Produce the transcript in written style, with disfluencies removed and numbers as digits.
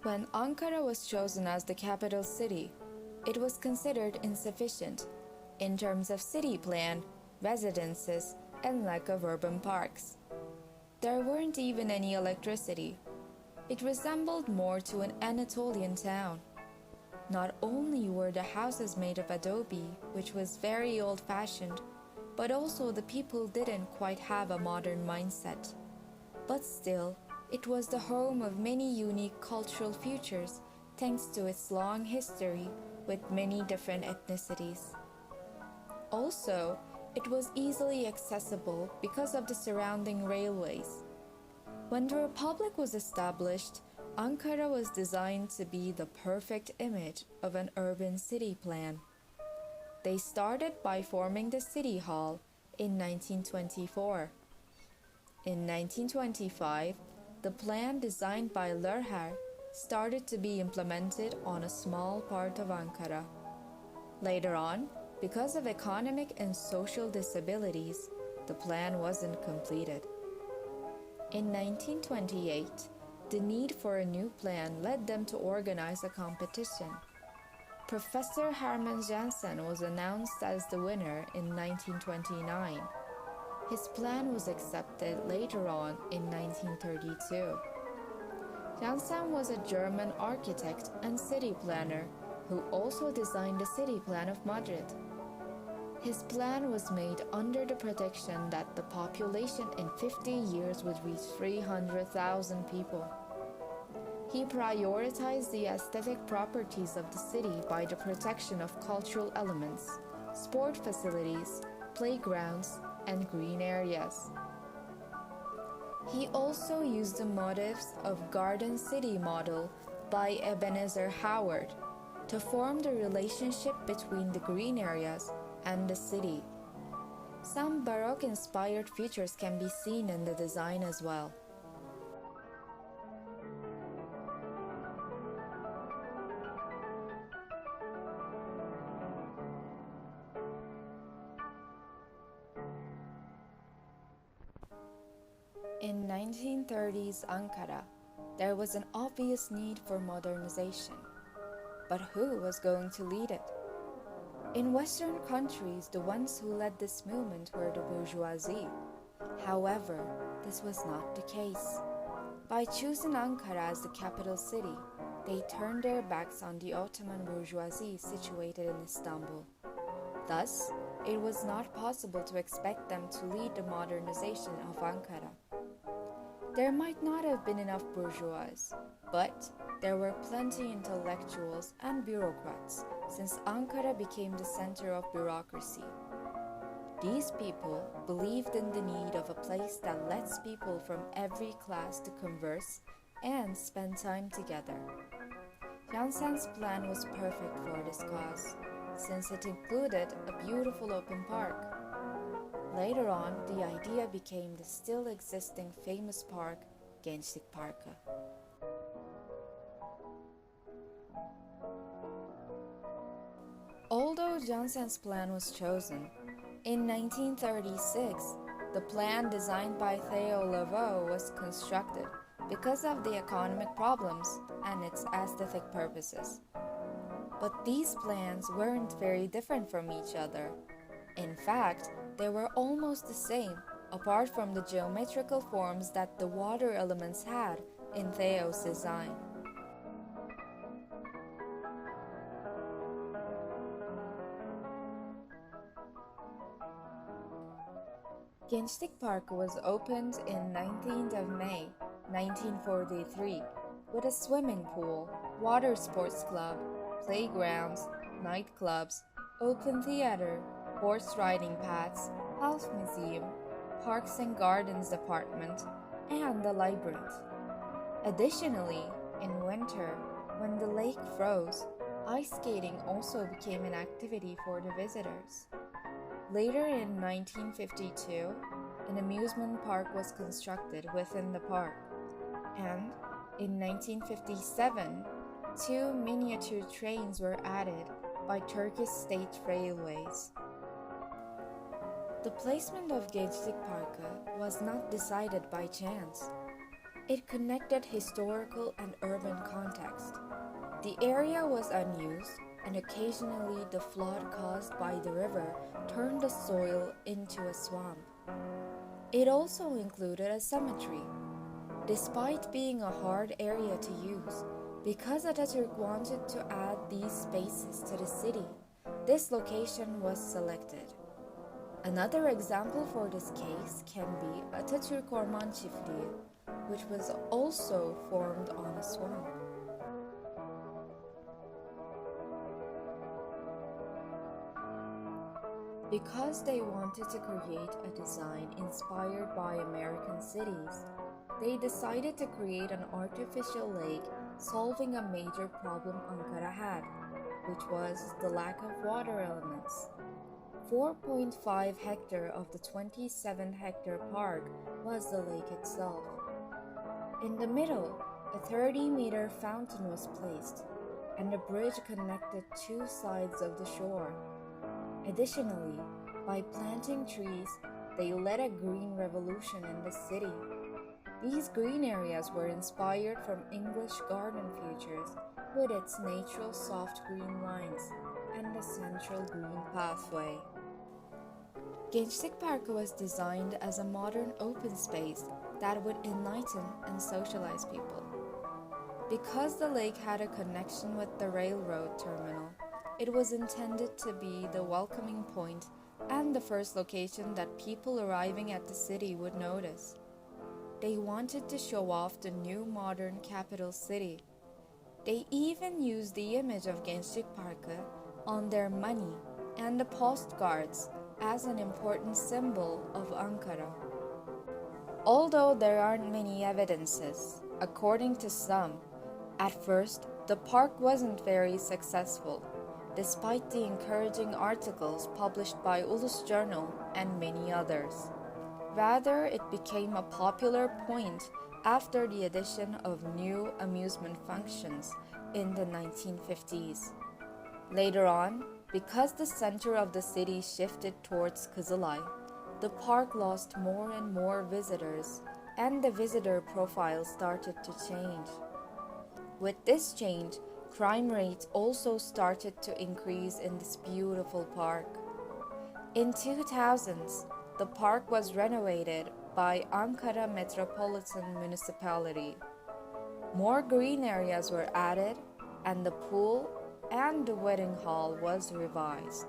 When Ankara was chosen as the capital city, it was considered insufficient in terms of city plan, residences, and lack of urban parks. There weren't even any electricity. It resembled more to an Anatolian town. Not only were the houses made of adobe, which was very old-fashioned, but also the people didn't quite have a modern mindset. But still, it was the home of many unique cultural features thanks to its long history with many different ethnicities. Also, it was easily accessible because of the surrounding railways. When the Republic was established, Ankara was designed to be the perfect image of an urban city plan. They started by forming the City Hall in 1924. In 1925, the plan designed by Lörher started to be implemented on a small part of Ankara. Later on, because of economic and social disabilities, the plan wasn't completed. In 1928, the need for a new plan led them to organize a competition. Professor Hermann Jansen was announced as the winner in 1929. His plan was accepted later on in 1932. Jansen was a German architect and city planner who also designed the city plan of Madrid. His plan was made under the prediction that the population in 50 years would reach 300,000 people. He prioritized the aesthetic properties of the city by the protection of cultural elements, sport facilities, playgrounds, and green areas. He also used the motifs of Garden City model by Ebenezer Howard to form the relationship between the green areas and the city. Some Baroque-inspired features can be seen in the design as well. In 1930s Ankara, there was an obvious need for modernization. But who was going to lead it? In Western countries, the ones who led this movement were the bourgeoisie. However, this was not the case. By choosing Ankara as the capital city, they turned their backs on the Ottoman bourgeoisie situated in Istanbul. Thus, it was not possible to expect them to lead the modernization of Ankara. There might not have been enough bourgeois, but there were plenty intellectuals and bureaucrats, since Ankara became the center of bureaucracy. These people believed in the need of a place that lets people from every class to converse and spend time together. Jansen's plan was perfect for this cause, since it included a beautiful open park. Later on, the idea became the still existing famous park, Gençlik Parkı. Although Jansen's plan was chosen, in 1936, the plan designed by Theo Laveau was constructed because of the economic problems and its aesthetic purposes. But these plans weren't very different from each other. In fact, they were almost the same, apart from the geometrical forms that the water elements had in Theo's design. Gençlik Parkı was opened in 19th of May, 1943, with a swimming pool, water sports club, playgrounds, nightclubs, open theater, horse riding paths, health museum, parks and gardens department, and the labyrinth. Additionally, in winter, when the lake froze, ice skating also became an activity for the visitors. Later in 1952, an amusement park was constructed within the park, and in 1957, 2 miniature trains were added by Turkish State Railways. The placement of Gençlik Parkı was not decided by chance. It connected historical and urban context. The area was unused, and occasionally the flood caused by the river turned the soil into a swamp. It also included a cemetery. Despite being a hard area to use, because Atatürk wanted to add these spaces to the city, this location was selected. Another example for this case can be Atatürk Orman Çiftliği, which was also formed on a swamp. Because they wanted to create a design inspired by American cities, they decided to create an artificial lake, solving a major problem Ankara had, which was the lack of water elements. 4.5 hectare of the 27-hectare park was the lake itself. In the middle, a 30-meter fountain was placed, and a bridge connected two sides of the shore. Additionally, by planting trees, they led a green revolution in the city. These green areas were inspired from English garden features with its natural soft green lines and the central green pathway. Gençlik Parkı was designed as a modern open space that would enlighten and socialize people. Because the lake had a connection with the railroad terminal, it was intended to be the welcoming point and the first location that people arriving at the city would notice. They wanted to show off the new modern capital city. They even used the image of Gençlik Parkı on their money and the postcards as an important symbol of Ankara. Although there aren't many evidences, according to some, at first the park wasn't very successful, despite the encouraging articles published by Ulus Journal and many others. Rather, it became a popular point after the addition of new amusement functions in the 1950s. Later on, because the center of the city shifted towards Kızılay, the park lost more and more visitors, and the visitor profile started to change. With this change, crime rates also started to increase in this beautiful park. In 2000s, the park was renovated by Ankara Metropolitan Municipality. More green areas were added, and the pool and the wedding hall was revised.